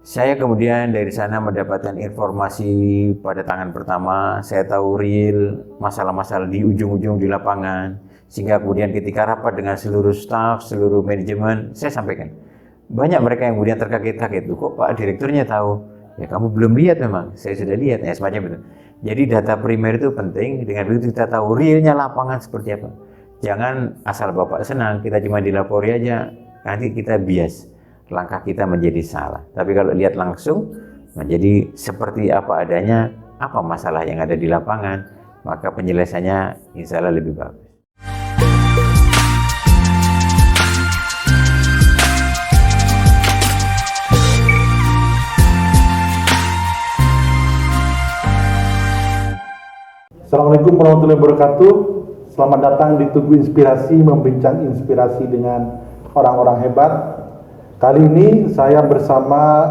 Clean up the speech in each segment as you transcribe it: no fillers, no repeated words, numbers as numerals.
Saya kemudian dari sana mendapatkan informasi pada tangan pertama, saya tahu real masalah-masalah di ujung-ujung di lapangan, sehingga kemudian ketika rapat dengan seluruh staf, seluruh manajemen, saya sampaikan. Banyak mereka yang kemudian terkaget-kaget, kok Pak Direkturnya tahu? Ya kamu belum lihat memang, saya sudah lihat, ya semacam itu. Jadi data primer itu penting, dengan begitu kita tahu realnya lapangan seperti apa. Jangan asal Bapak senang, kita cuma dilapori aja, nanti kita bias. Langkah kita menjadi salah. Tapi kalau lihat langsung, menjadi seperti apa adanya, apa masalah yang ada di lapangan, maka penyelesaiannya insya Allah lebih bagus. Assalamualaikum warahmatullahi wabarakatuh. Selamat datang di Tugu Inspirasi, membincang inspirasi dengan orang-orang hebat. Kali ini saya bersama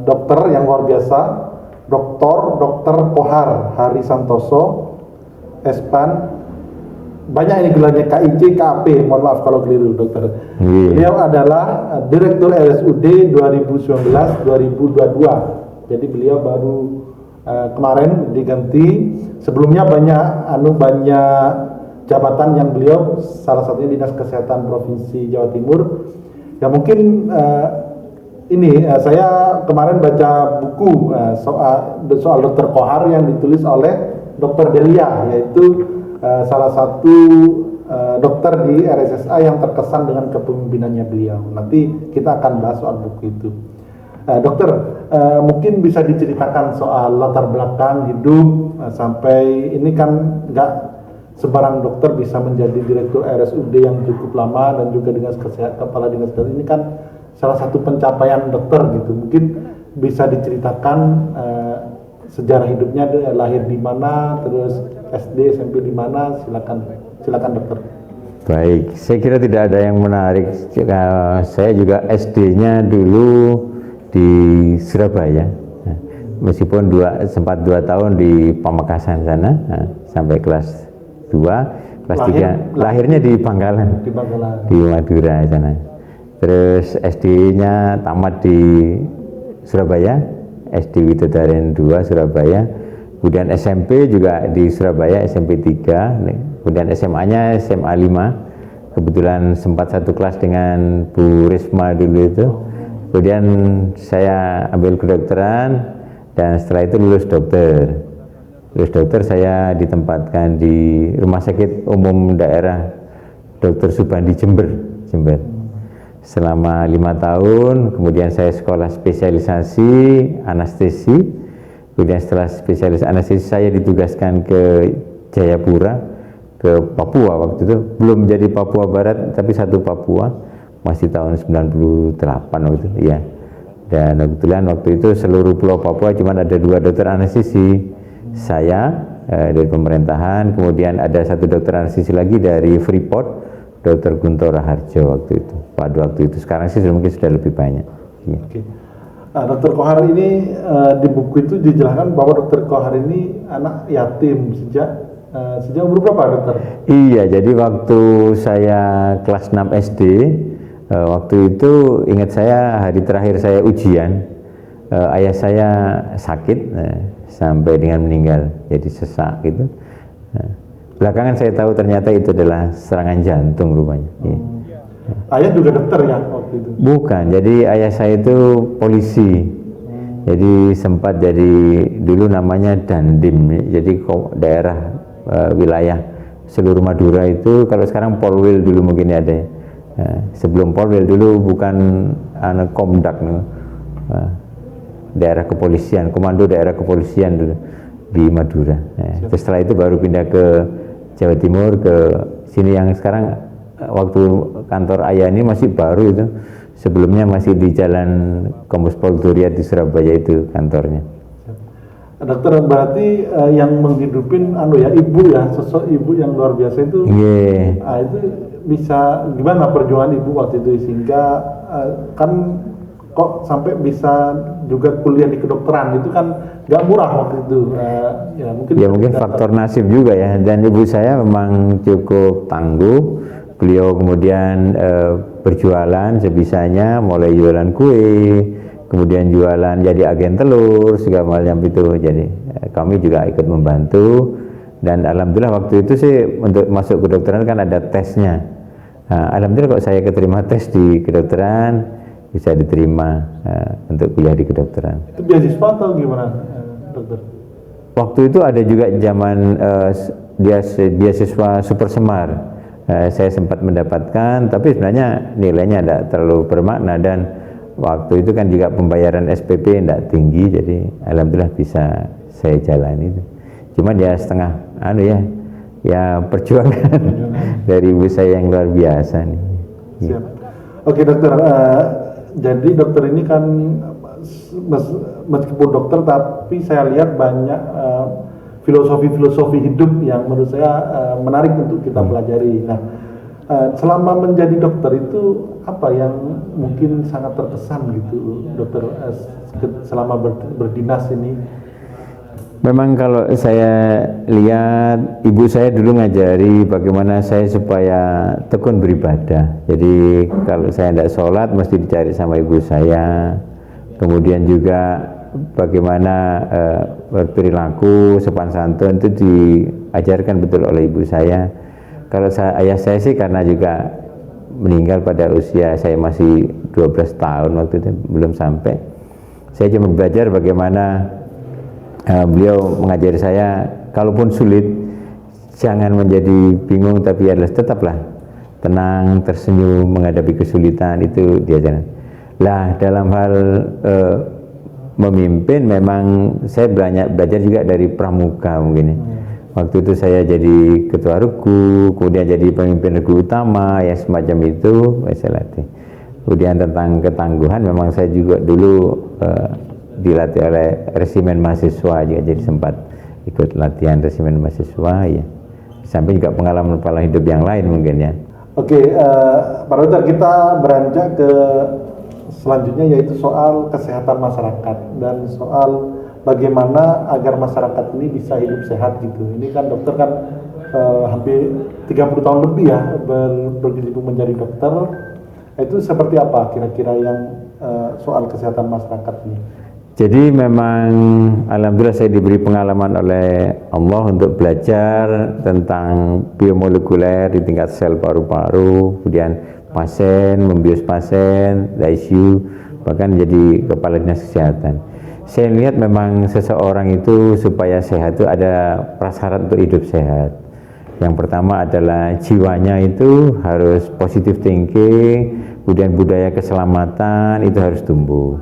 dokter yang luar biasa, Dr. Kohar Hari Santoso, Espan. Banyak ini gelarnya KIC, KAP, mohon maaf kalau keliru dokter. Beliau adalah Direktur RSUD 2019-2022. Jadi beliau baru kemarin diganti. Sebelumnya banyak jabatan yang beliau, salah satunya Dinas Kesehatan Provinsi Jawa Timur. Ya mungkin saya kemarin baca buku soal Dr. Kohar yang ditulis oleh Dr. Delia, yaitu salah satu dokter di RSSA yang terkesan dengan kepemimpinannya beliau. Nanti kita akan bahas soal buku itu. Dokter, mungkin bisa diceritakan soal latar belakang hidup sampai ini kan nggak sebarang dokter bisa menjadi direktur RSUD yang cukup lama dan juga kepala dinas kesehatan, ini kan salah satu pencapaian dokter gitu. Mungkin bisa diceritakan sejarah hidupnya, lahir di mana, terus SD, SMP di mana, silakan dokter. Baik, saya kira tidak ada yang menarik. Saya juga SD-nya dulu di Surabaya, meskipun sempat 2 tahun di Pamekasan sana, sampai kelas 2, kelas 3 lahirnya di Bangkalan, di Madura sana. Terus SD-nya tamat di Surabaya, SD Widodaren 2 Surabaya. Kemudian SMP juga di Surabaya, SMP 3. Kemudian SMA-nya SMA 5. Kebetulan sempat satu kelas dengan Bu Risma dulu itu. Kemudian saya ambil kedokteran dan setelah itu lulus dokter. Lulus dokter saya ditempatkan di Rumah Sakit Umum Daerah Dr. Subandi Jember. Selama 5 tahun, kemudian saya sekolah spesialisasi anestesi. Kemudian setelah spesialis anestesi saya ditugaskan ke Jayapura, ke Papua waktu itu. Belum jadi Papua Barat, tapi satu Papua. Masih tahun 98 waktu itu, ya. Dan kebetulan waktu itu seluruh pulau Papua cuma ada 2 dokter anestesi. Saya dari pemerintahan, kemudian ada 1 dokter anestesi lagi dari Freeport, Dr. Guntur Raharjo waktu itu. Pada waktu itu, sekarang sih mungkin sudah lebih banyak. Ya. Oke. Nah, Dr. Kohar ini di buku itu dijelaskan bahwa Dr. Kohar ini anak yatim sejak umur berapa, dokter? Iya, jadi waktu saya kelas 6 SD, waktu itu ingat saya hari terakhir saya ujian, ayah saya sakit sampai dengan meninggal, jadi sesak gitu. Belakangan saya tahu ternyata itu adalah serangan jantung rupanya. Ayah juga dokter ya waktu itu? Bukan, jadi ayah saya itu polisi. Jadi sempat jadi dulu namanya Dandim, jadi daerah wilayah seluruh Madura itu. Kalau sekarang Polwil dulu mungkin ada ya. Sebelum Polwil dulu bukan Komdak, daerah kepolisian, komando daerah kepolisian dulu di Madura. Terus setelah itu baru pindah ke Jawa Timur, ke sini yang sekarang waktu kantor ayah ini masih baru itu. Sebelumnya masih di Jalan Kombes Pol Duriat di Surabaya itu kantornya. Dokter, berarti yang menghidupin ibu ya, sosok ibu yang luar biasa itu. Itu bisa gimana perjuangan ibu waktu itu sehingga kan kok sampai bisa juga kuliah di kedokteran, itu kan nggak murah waktu itu. Mungkin faktor nasib juga ya, dan ibu saya memang cukup tangguh. Beliau kemudian berjualan sebisanya, mulai jualan kue, kemudian jualan jadi agen telur segala macam itu. Jadi kami juga ikut membantu, dan alhamdulillah waktu itu sih untuk masuk kedokteran kan ada tesnya. Alhamdulillah kok saya keterima tes di kedokteran, bisa diterima untuk kuliah di kedokteran. Itu beasiswa atau gimana, dokter? Waktu itu ada juga zaman beasiswa Super Semar. Saya sempat mendapatkan, tapi sebenarnya nilainya tidak terlalu bermakna, dan waktu itu kan juga pembayaran SPP tidak tinggi, jadi alhamdulillah bisa saya jalani. Cuma dia setengah ya perjuangan dari ibu saya yang luar biasa nih. Siap. Oke dokter, jadi dokter ini kan meskipun dokter, tapi saya lihat banyak filosofi hidup yang menurut saya menarik untuk kita pelajari. Nah, selama menjadi dokter itu apa yang mungkin sangat terkesan gitu, dokter, selama berdinas ini? Memang kalau saya lihat, ibu saya dulu ngajari bagaimana saya supaya tekun beribadah. Jadi kalau saya tidak sholat mesti dicari sama ibu saya. Kemudian juga bagaimana berperilaku sopan santun itu diajarkan betul oleh ibu saya. Kalau ayah saya sih karena juga meninggal pada usia saya masih 12 tahun waktu itu, belum sampai. Saya cuma belajar bagaimana beliau mengajari saya, kalaupun sulit jangan menjadi bingung, tapi tetaplah tenang, tersenyum menghadapi kesulitan, itu diajarkan. Lah dalam hal memimpin memang saya belajar juga dari pramuka mungkin ya. Waktu itu saya jadi ketua regu, kemudian jadi pemimpin regu utama, ya semacam itu saya latih. Kemudian tentang ketangguhan memang saya juga dulu dilatih oleh resimen mahasiswa juga, jadi sempat ikut latihan resimen mahasiswa ya. Sampai juga pengalaman pola hidup yang lain mungkin ya. Oke, Pak Dokter, kita beranjak ke selanjutnya, yaitu soal kesehatan masyarakat dan soal bagaimana agar masyarakat ini bisa hidup sehat gitu. Ini kan dokter kan hampir 30 tahun lebih ya berkecimpung menjadi dokter. Itu seperti apa kira-kira yang soal kesehatan masyarakat ini? Jadi memang alhamdulillah saya diberi pengalaman oleh Allah untuk belajar tentang biomolekuler di tingkat sel paru-paru, kemudian pasien, membius pasien, ICU, bahkan jadi kepala dinas kesehatan. Saya lihat memang seseorang itu supaya sehat itu ada prasyarat untuk hidup sehat. Yang pertama adalah jiwanya itu harus positive thinking, kemudian budaya keselamatan itu harus tumbuh.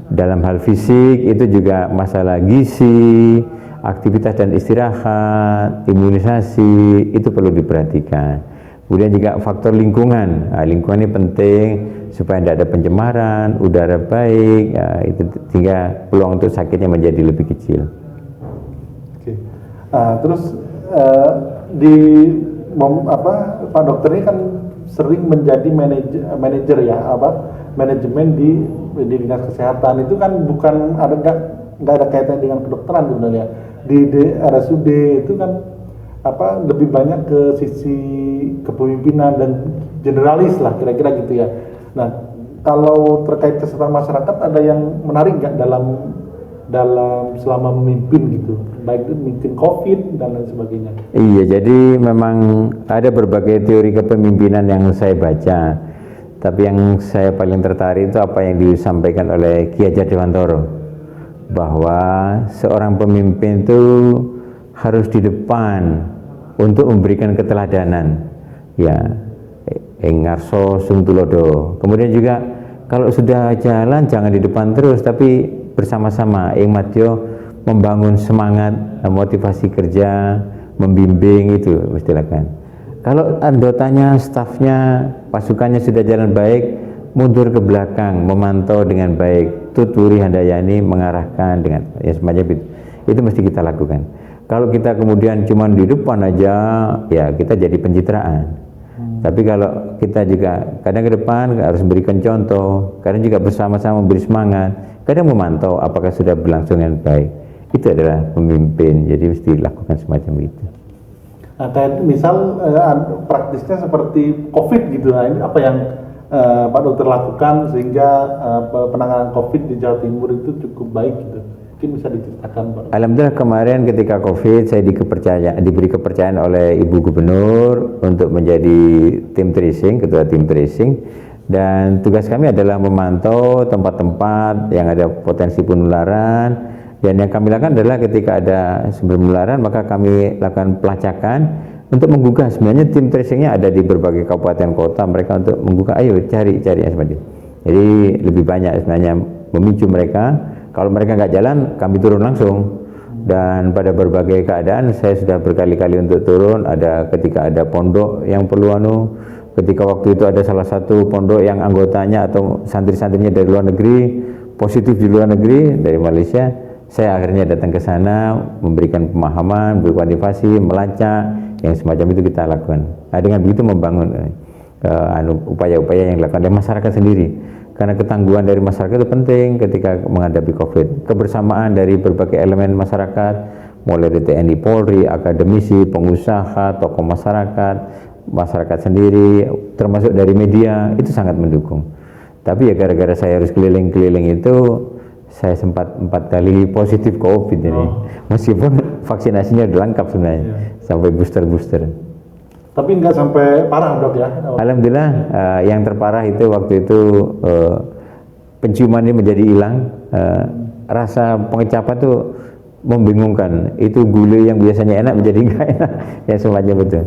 Dalam hal fisik itu juga masalah gizi, aktivitas dan istirahat, imunisasi itu perlu diperhatikan. Kemudian juga faktor lingkungan, lingkungan ini penting supaya tidak ada pencemaran, udara baik, itu sehingga peluang untuk sakitnya menjadi lebih kecil. Oke. Terus Pak Dokter ini kan sering menjadi manajer ya, manajemen di dinas kesehatan. Itu kan bukan nggak ada kaitan dengan kedokteran sebenarnya. Di RSUD itu kan lebih banyak ke sisi kepemimpinan dan generalis lah kira-kira gitu ya. Nah, kalau terkait kesehatan masyarakat ada yang menarik nggak dalam selama memimpin gitu, baik memimpin COVID dan lain sebagainya? Iya, jadi memang ada berbagai teori kepemimpinan yang saya baca, tapi yang saya paling tertarik itu apa yang disampaikan oleh Ki Hajar Dewantoro, bahwa seorang pemimpin itu harus di depan untuk memberikan keteladanan, ya, ngarso sung tulodo. Kemudian juga kalau sudah jalan jangan di depan terus, tapi bersama-sama madyo membangun semangat, motivasi kerja, membimbing, itu mesti lakukan. Kalau anggotanya, stafnya, pasukannya sudah jalan baik, mundur ke belakang, memantau dengan baik, tuturi handayani, mengarahkan dengan ya semacam itu. Itu mesti kita lakukan. Kalau kita kemudian cuma di depan aja, ya kita jadi pencitraan. Tapi kalau kita juga kadang ke depan harus memberikan contoh, kadang juga bersama-sama memberi semangat, kadang memantau apakah sudah berlangsung dengan baik. Itu adalah pemimpin, jadi mesti dilakukan semacam itu. Nah, kayak misal praktisnya seperti COVID gitu, nah ini apa yang Pak Dokter lakukan sehingga penanganan COVID di Jawa Timur itu cukup baik gitu. Mungkin bisa diceritakan Pak. Alhamdulillah kemarin ketika COVID saya diberi kepercayaan oleh Ibu Gubernur untuk menjadi tim tracing, ketua tim tracing, dan tugas kami adalah memantau tempat-tempat yang ada potensi penularan, dan yang kami lakukan adalah ketika ada sumber penularan maka kami lakukan pelacakan untuk menggugah. Sebenarnya tim tracingnya ada di berbagai kabupaten kota, mereka untuk menggugah, ayo cari yang seperti itu. Jadi lebih banyak sebenarnya memicu mereka. Kalau mereka nggak jalan, kami turun langsung. Dan pada berbagai keadaan saya sudah berkali-kali untuk turun. Ada ketika ada pondok yang perlu ketika waktu itu ada salah satu pondok yang anggotanya atau santri-santrinya dari luar negeri positif di luar negeri dari Malaysia. Saya akhirnya datang ke sana, memberikan pemahaman, memberikan motivasi, melacak, yang semacam itu kita lakukan. Dengan begitu membangun upaya-upaya yang dilakukan oleh masyarakat sendiri. Karena ketangguhan dari masyarakat itu penting ketika menghadapi COVID. Kebersamaan dari berbagai elemen masyarakat, mulai dari TNI, Polri, akademisi, pengusaha, tokoh masyarakat sendiri, termasuk dari media, itu sangat mendukung. Tapi ya gara-gara saya harus keliling-keliling itu, saya sempat 4 kali positif COVID ini. Meskipun vaksinasinya udah lengkap sebenarnya, sampai booster. Tapi nggak sampai parah Dok ya? Alhamdulillah yang terparah itu waktu itu penciuman ini menjadi hilang, rasa pengecapan tuh membingungkan. Itu gula yang biasanya enak menjadi nggak enak, ya semacam itu.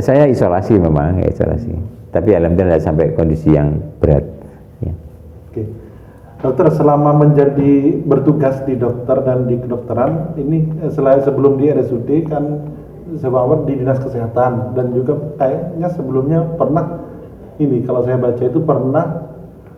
Saya isolasi memang, isolasi. Tapi alhamdulillah tidak sampai kondisi yang berat. Ya. Oke. Dokter, selama menjadi bertugas di dokter dan di kedokteran, ini sebelum di RSUD kan sebab di dinas kesehatan, dan juga kayaknya sebelumnya pernah ini, kalau saya baca itu pernah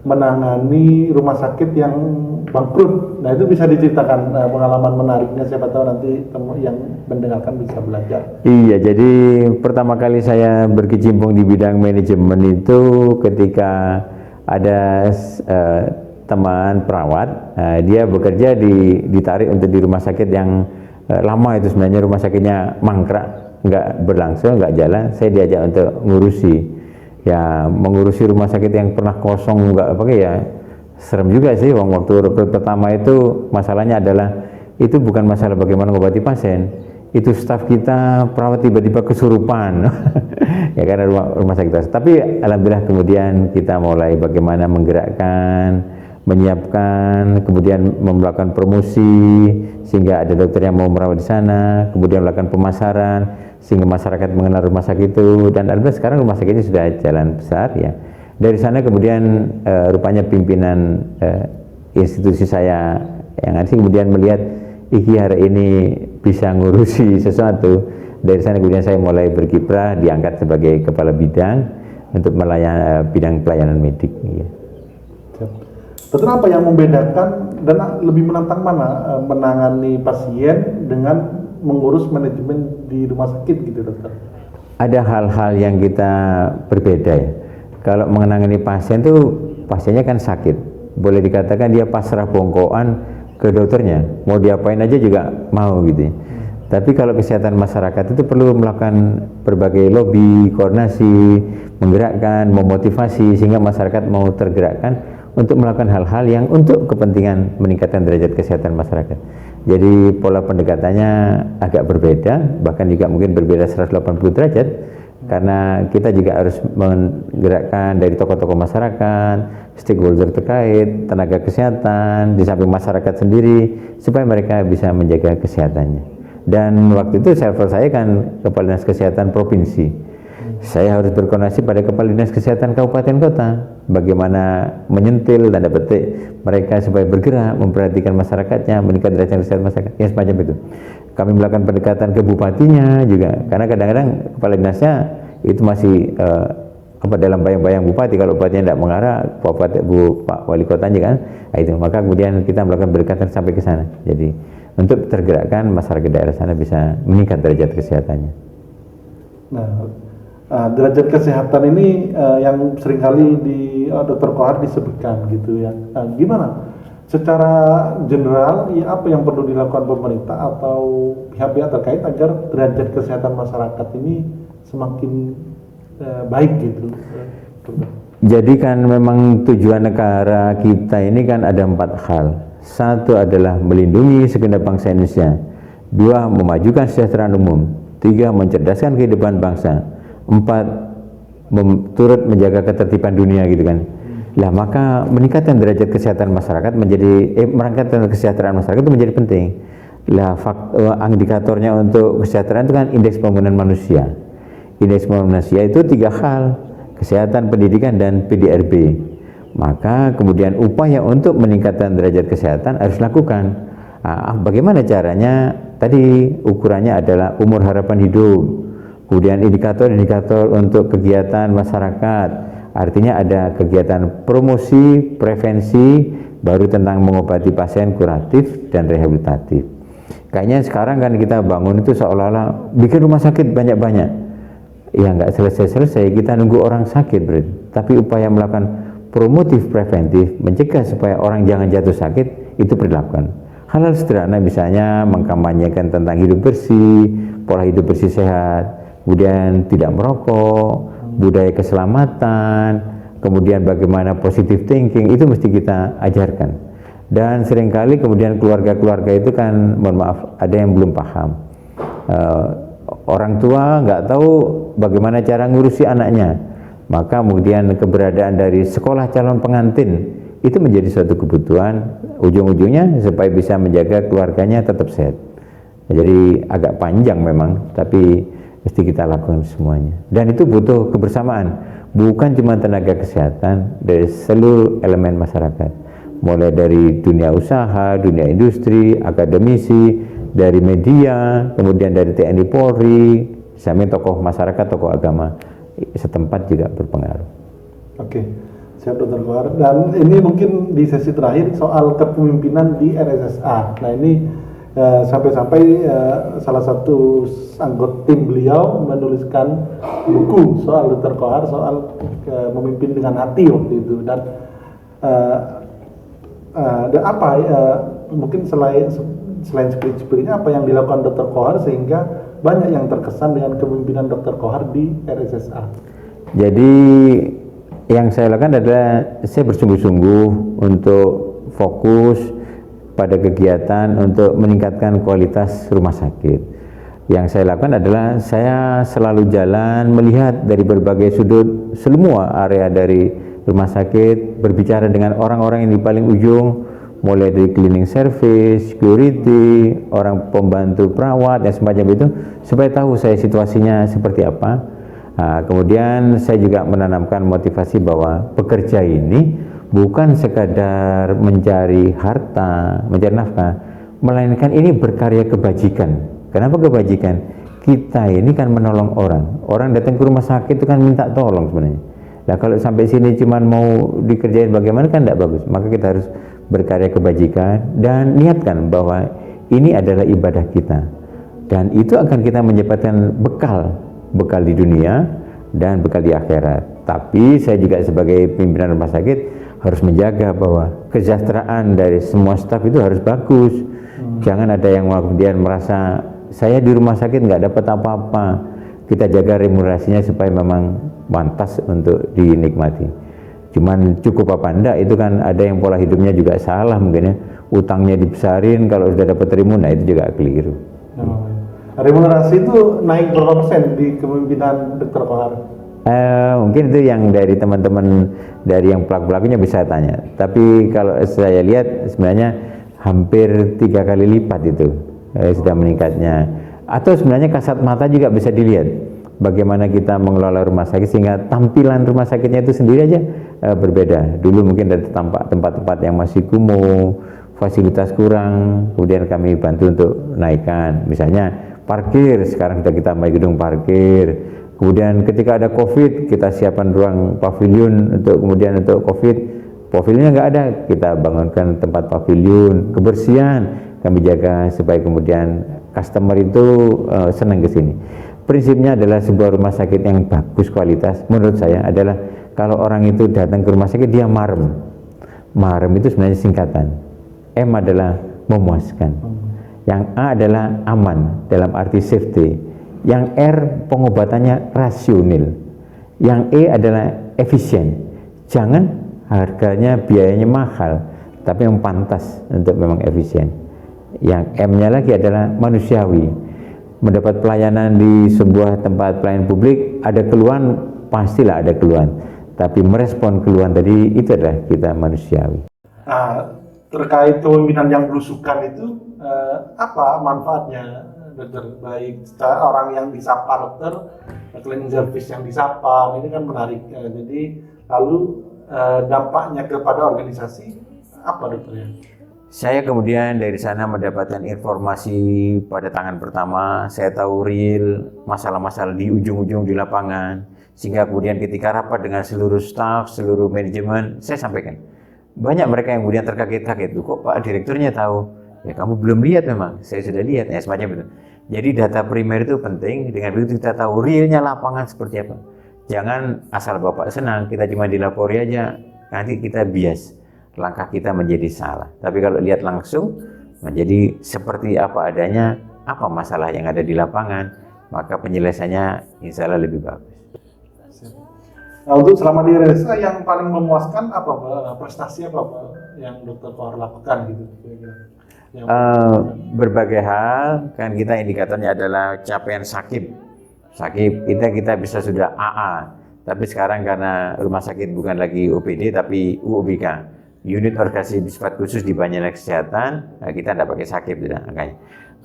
menangani rumah sakit yang bangkrut. Nah itu bisa diceritakan pengalaman menariknya, siapa tahu nanti yang mendengarkan bisa belajar. Iya, jadi pertama kali saya berkecimpung di bidang manajemen itu ketika ada teman perawat, dia bekerja ditarik untuk di rumah sakit yang lama, itu sebenarnya rumah sakitnya mangkrak, nggak berlangsung, nggak jalan. Saya diajak untuk mengurusi rumah sakit yang pernah kosong, nggak pakai, ya serem juga sih. Waktu rekrut pertama itu masalahnya adalah itu bukan masalah bagaimana mengobati pasien, itu staf kita perawat tiba-tiba kesurupan ya karena rumah sakit. Tapi alhamdulillah kemudian kita mulai bagaimana menggerakkan, menyiapkan, kemudian melakukan promosi sehingga ada dokter yang mau merawat di sana, kemudian melakukan pemasaran sehingga masyarakat mengenal rumah sakit itu, dan alhamdulillah sekarang rumah sakitnya sudah jalan besar ya. Dari sana kemudian rupanya pimpinan institusi saya yang ada kemudian melihat iki hari ini bisa ngurusi sesuatu. Dari sana kemudian saya mulai berkiprah, diangkat sebagai kepala bidang untuk melayani bidang pelayanan medik ya. Dokter, apa yang membedakan dan lebih menantang mana, menangani pasien dengan mengurus manajemen di rumah sakit gitu dokter? Ada hal-hal yang kita berbeda ya. Kalau menangani pasien tuh, pasiennya kan sakit, boleh dikatakan dia pasrah bongkoan ke dokternya, mau diapain aja juga mau gitu ya. Tapi kalau kesehatan masyarakat itu perlu melakukan berbagai lobby, koordinasi, menggerakkan, memotivasi sehingga masyarakat mau tergerakkan untuk melakukan hal-hal yang untuk kepentingan meningkatkan derajat kesehatan masyarakat. Jadi pola pendekatannya agak berbeda, bahkan juga mungkin berbeda 180 derajat, karena kita juga harus menggerakkan dari tokoh-tokoh masyarakat, stakeholder terkait, tenaga kesehatan, di samping masyarakat sendiri, supaya mereka bisa menjaga kesehatannya. Dan waktu itu server saya kan Kepala Dinas Kesehatan Provinsi. Saya harus berkoordinasi pada Kepala Dinas Kesehatan Kabupaten Kota, bagaimana menyentil tanda petik mereka supaya bergerak, memperhatikan masyarakatnya, meningkatkan derajat kesehatan masyarakat, ya semacam itu. Kami melakukan pendekatan ke bupatinya juga, karena kadang-kadang kepala dinasnya itu masih dalam bayang-bayang bupati. Kalau bupatinya tidak mengarah, Pak Wali Kotanya kan, nah itu. Maka kemudian kita melakukan pendekatan sampai ke sana. Jadi untuk tergerakkan masyarakat daerah sana bisa meningkat derajat kesehatannya. Nah, derajat kesehatan ini yang seringkali di Dr. Kohar disebutkan gitu ya. Gimana? Secara general, ya apa yang perlu dilakukan pemerintah atau pihak-pihak terkait agar derajat kesehatan masyarakat ini semakin baik gitu? Jadi kan memang tujuan negara kita ini kan ada 4 hal. Satu adalah melindungi segenap bangsa Indonesia. 2, memajukan kesejahteraan umum. 3, mencerdaskan kehidupan bangsa. 4, turut menjaga ketertiban dunia gitu kan. Lah maka meningkatkan derajat kesehatan masyarakat meningkatkan kesejahteraan masyarakat itu menjadi penting. Lah indikatornya untuk kesejahteraan itu kan indeks pembangunan manusia. Indeks pembangunan manusia itu 3 hal: kesehatan, pendidikan, dan PDRB. Maka kemudian upaya untuk meningkatkan derajat kesehatan harus dilakukan. Bagaimana caranya? Tadi ukurannya adalah umur harapan hidup, kemudian indikator-indikator untuk kegiatan masyarakat. Artinya ada kegiatan promosi, prevensi, baru tentang mengobati pasien, kuratif dan rehabilitatif. Kayaknya sekarang kan kita bangun itu seolah-olah bikin rumah sakit banyak-banyak. Ya nggak selesai-selesai, kita nunggu orang sakit berarti. Tapi upaya melakukan promotif preventif, mencegah supaya orang jangan jatuh sakit, itu dilakukan. Hal-hal sederhana misalnya mengkampanyekan tentang hidup bersih, pola hidup bersih sehat, kemudian tidak merokok, budaya keselamatan, kemudian bagaimana positive thinking, itu mesti kita ajarkan. Dan seringkali kemudian keluarga-keluarga itu kan, mohon maaf, ada yang belum paham. Orang tua nggak tahu bagaimana cara ngurusi anaknya, maka kemudian keberadaan dari sekolah calon pengantin itu menjadi suatu kebutuhan, ujung-ujungnya supaya bisa menjaga keluarganya tetap sehat. Jadi agak panjang memang, tapi mesti kita lakukan semuanya. Dan itu butuh kebersamaan, bukan cuma tenaga kesehatan, dari seluruh elemen masyarakat, mulai dari dunia usaha, dunia industri, akademisi, dari media, kemudian dari TNI Polri, sampai tokoh masyarakat, tokoh agama setempat juga berpengaruh. Oke, siap Dr. Kohar. Dan ini mungkin di sesi terakhir soal kepemimpinan di RSSA. Nah ini sampai-sampai salah satu anggota tim beliau menuliskan buku soal Dr. Kohar, soal memimpin dengan hati waktu itu. Dan mungkin selain spirit-spiritnya apa yang dilakukan Dr. Kohar sehingga banyak yang terkesan dengan kepemimpinan Dr. Kohar di RSSA. Jadi yang saya lakukan adalah saya bersungguh-sungguh untuk fokus pada kegiatan untuk meningkatkan kualitas rumah sakit. Yang saya lakukan adalah saya selalu jalan melihat dari berbagai sudut semua area dari rumah sakit, berbicara dengan orang-orang yang di paling ujung, mulai dari cleaning service, security, orang pembantu perawat dan semacam itu, supaya tahu saya situasinya seperti apa. Kemudian saya juga menanamkan motivasi bahwa pekerja ini bukan sekadar mencari harta, mencari nafkah, melainkan ini berkarya kebajikan. Kenapa kebajikan? Kita ini kan menolong orang. Orang datang ke rumah sakit itu kan minta tolong sebenarnya. Nah kalau sampai sini cuma mau dikerjain bagaimana kan tidak bagus. Maka kita harus berkarya kebajikan dan niatkan bahwa ini adalah ibadah kita. Dan itu akan kita menyebabkan bekal di dunia dan bekal di akhirat. Tapi saya juga sebagai pimpinan rumah sakit harus menjaga bahwa kesejahteraan dari semua staf itu harus bagus. Jangan ada yang kemudian merasa saya di rumah sakit nggak dapat apa-apa. Kita jaga remunerasinya supaya memang pantas untuk dinikmati. Cuman cukup apa enggak itu kan ada yang pola hidupnya juga salah mungkin ya. Utangnya dibesarin kalau sudah dapat remunerasi, nah itu juga keliru. Remunerasi itu naik berapa persen di kepemimpinan Dr. Kohar? Mungkin itu yang dari teman-teman dari yang pelaku-pelakunya bisa tanya. Tapi kalau saya lihat sebenarnya hampir 3 kali lipat itu sudah meningkatnya. Atau sebenarnya kasat mata juga bisa dilihat bagaimana kita mengelola rumah sakit sehingga tampilan rumah sakitnya itu sendiri aja berbeda. Dulu mungkin dari tempat-tempat yang masih kumuh, fasilitas kurang, kemudian kami bantu untuk naikkan. Misalnya parkir, sekarang kita mau gedung parkir. Kemudian ketika ada COVID, kita siapkan ruang pavilion untuk kemudian untuk COVID. Pavilionnya nggak ada, kita bangunkan tempat pavilion. Kebersihan kami jaga supaya kemudian customer itu senang ke sini. Prinsipnya adalah sebuah rumah sakit yang bagus kualitas. Menurut saya adalah kalau orang itu datang ke rumah sakit dia marem. Marem itu sebenarnya singkatan. M adalah memuaskan. Yang A adalah aman dalam arti safety. Yang R pengobatannya rasional. Yang E adalah efisien. jangan harganya, biayanya mahal, tapi yang pantas untuk memang efisien. Yang M-nya lagi adalah manusiawi. Mendapat pelayanan di sebuah tempat pelayanan publik, ada keluhan, pastilah ada keluhan. Tapi merespon keluhan tadi, itu adalah kita manusiawi. Nah, terkait kepemimpinan yang belusukan itu, apa manfaatnya, dokter? Baik orang yang disapa dokter, cleaning service yang disapa, ini kan menarik. Jadi, lalu dampaknya kepada organisasi, apa dokter ya? Saya kemudian dari sana mendapatkan informasi pada tangan pertama, saya tahu real masalah-masalah di ujung-ujung di lapangan, sehingga kemudian ketika rapat dengan seluruh staf, seluruh manajemen, saya sampaikan. Banyak mereka yang kemudian terkaget-kaget, kok Pak Direkturnya tahu? Ya kamu belum lihat memang, saya sudah lihat, ya semacam itu. Jadi data primer itu penting, dengan begitu kita tahu realnya lapangan seperti apa. Jangan asal Bapak senang, kita cuma dilapori aja, nanti kita bias. Langkah kita menjadi salah. Tapi kalau lihat langsung, menjadi seperti apa adanya, apa masalah yang ada di lapangan, maka penyelesaiannya insya Allah lebih bagus. Nah, untuk selama di RSA yang paling memuaskan apa, prestasi apa yang dokter Kohar lakukan gitu? Berbagai hal, kan kita indikatornya adalah capaian sakit kita bisa sudah AA, tapi sekarang karena rumah sakit bukan lagi OPD tapi UOBK, unit organisasi bersifat khusus di Banyak Kesehatan, kita tidak pakai sakit tidak angkanya.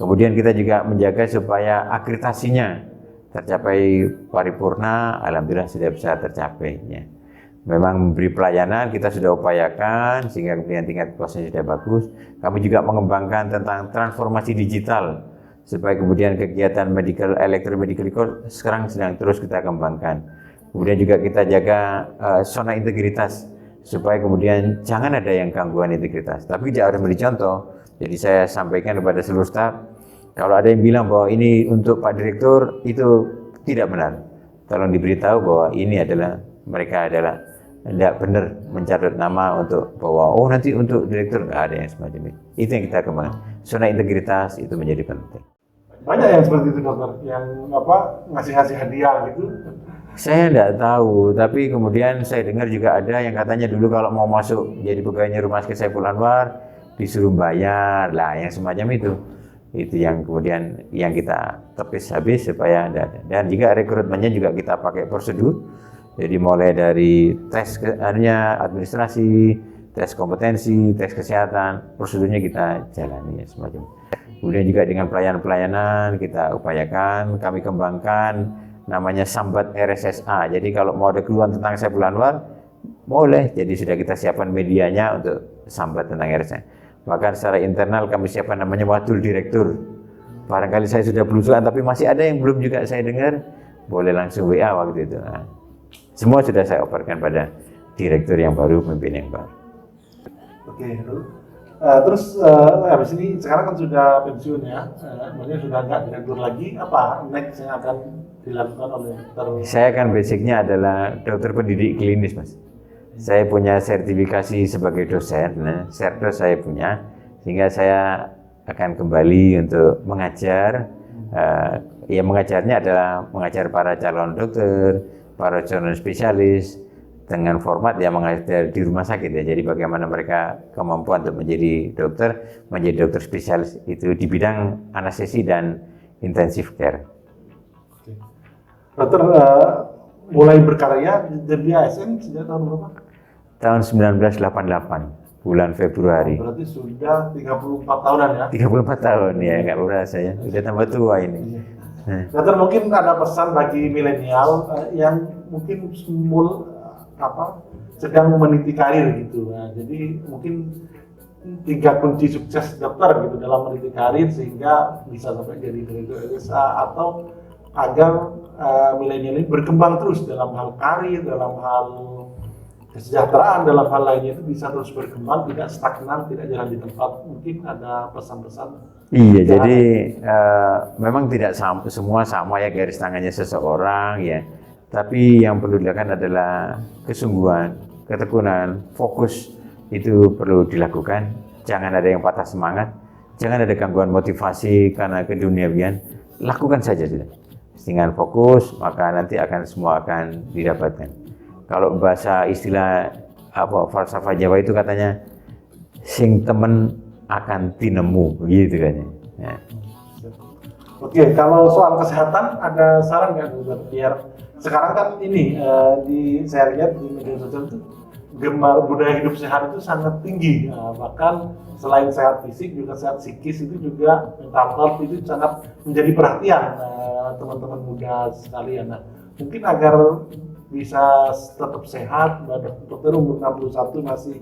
Kemudian kita juga menjaga supaya akreditasinya tercapai paripurna, alhamdulillah sudah bisa tercapai. Ya. Memang memberi pelayanan kita sudah upayakan sehingga kemudian tingkat kepuasannya sudah bagus. Kami juga mengembangkan tentang transformasi digital supaya kemudian kegiatan medical electromedical record sekarang sedang terus kita kembangkan. Kemudian juga kita jaga zona integritas supaya kemudian jangan ada yang gangguan integritas. Tapi dia harus memberi contoh. Jadi saya sampaikan kepada seluruh staf, kalau ada yang bilang bahwa ini untuk Pak Direktur, itu tidak benar. Tolong diberitahu bahwa ini adalah mereka adalah tidak benar mencatat nama untuk bahwa oh nanti untuk direktur, nggak ada yang semacam itu. Itu yang kita kembangkan. Zona integritas itu menjadi penting. Banyak yang seperti itu dokter, yang ngasih hadiah gitu. Saya tidak tahu, tapi kemudian saya dengar juga ada yang katanya dulu kalau mau masuk jadi pegawainya Rumah Sakit Saiful Anwar disuruh bayar lah, yang semacam itu. Itu yang kemudian yang kita tepis habis supaya tidak ada. Dan juga rekrutmennya juga kita pakai prosedur. Jadi mulai dari tes administrasi, tes kompetensi, tes kesehatan, prosedurnya kita jalani ya, semacam. Kemudian juga dengan pelayanan-pelayanan kita upayakan, kami kembangkan namanya Sambat RSSA. Jadi kalau mau ada keluhan tentang Saiful Anwar, boleh. Jadi sudah kita siapkan medianya untuk sambat tentang RSSA. Bahkan secara internal kami siapkan namanya Wadul Direktur. Barangkali saya sudah belusukan, tapi masih ada yang belum juga saya dengar, boleh langsung WA waktu itu. Nah, semua sudah saya operkan pada direktur yang baru, pemimpin yang baru. Oke, terus habis ini sekarang kan sudah pensiun ya, maksudnya sudah nggak direktur lagi, apa next yang akan dilakukan oleh dokter? Saya kan basicnya adalah dokter pendidik klinis, Mas. Saya punya sertifikasi sebagai dosen, serdos saya punya, sehingga saya akan kembali untuk mengajar. Ya mengajarnya adalah mengajar para calon dokter, para calon spesialis dengan format yang mengajar di rumah sakit ya. Jadi bagaimana mereka kemampuan untuk menjadi dokter spesialis itu di bidang anestesi dan intensive care. Dokter mulai berkarya di ASN sejak tahun berapa? Tahun 1988, bulan Februari. Berarti sudah 34 tahunan ya? 34 tahun ya, nggak berasa ya. Sudah tambah tua ini. Dokter, mungkin ada pesan bagi milenial yang mungkin sedang meniti karir gitu. Nah, jadi mungkin 3 kunci sukses dokter gitu dalam meniti karir sehingga bisa sampai jadi direktur RSA, atau agar milenial ini berkembang terus dalam hal karir, dalam hal kesejahteraan, dalam hal lainnya itu bisa terus berkembang, tidak stagnan, tidak jalan di tempat. Mungkin ada pesan-pesan. Iya, jadi memang tidak semua sama ya garis tangannya seseorang ya. Tapi yang perlu dilakukan adalah kesungguhan, ketekunan, fokus itu perlu dilakukan. Jangan ada yang patah semangat, jangan ada gangguan motivasi karena keduniawian. Lakukan saja sudah. Dengan fokus, maka nanti semua akan didapatkan. Kalau bahasa istilah apa falsafah Jawa itu katanya sing temen akan tinemu gitu kan ya. Oke, kalau soal kesehatan ada saran nggak dokter? Biar sekarang kan ini saya lihat di media sosial itu gemar budaya hidup sehat itu sangat tinggi. Bahkan selain sehat fisik juga sehat psikis itu juga mental health itu sangat menjadi perhatian teman-teman muda sekalian. Nah, mungkin agar bisa tetap sehat, dokter umur 61 masih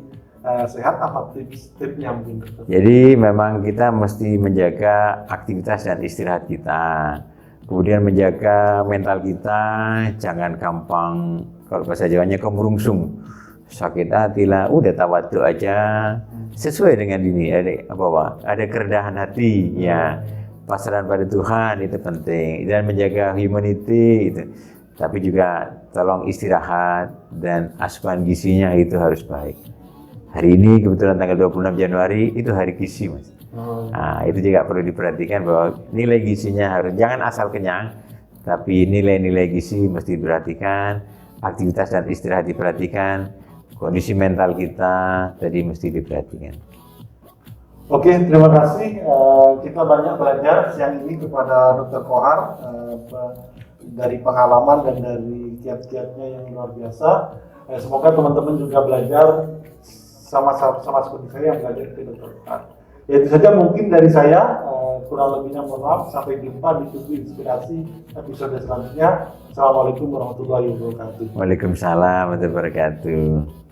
sehat, apa tipsnya mungkin dokter? Jadi memang kita mesti menjaga aktivitas dan istirahat kita, kemudian menjaga mental kita, jangan gampang kalau bahasa Jawanya kemurungsung, sakit hati lah, udah tawadhu aja, sesuai dengan ini, ada kerendahan hati, ya pasrah pada Tuhan itu penting, dan menjaga humanity itu. Tapi juga tolong istirahat dan asupan gizinya itu harus baik. Hari ini kebetulan tanggal 26 Januari itu hari gizi, Mas. Nah, itu juga perlu diperhatikan bahwa nilai gizinya harus, jangan asal kenyang, tapi nilai-nilai gizi mesti diperhatikan, aktivitas dan istirahat diperhatikan, kondisi mental kita tadi mesti diperhatikan. Oke, terima kasih. Kita banyak belajar siang ini kepada Dr. Kohar dari pengalaman dan dari kiat-kiatnya yang luar biasa. Semoga teman-teman juga belajar sama seperti saya yang belajar ke Dr. Kohar. Ya, itu saja mungkin dari saya. Kurang lebihnya mohon maaf. Sampai jumpa di Tugu Inspirasi episode selanjutnya. Assalamualaikum warahmatullahi wabarakatuh. Waalaikumsalam warahmatullahi wabarakatuh.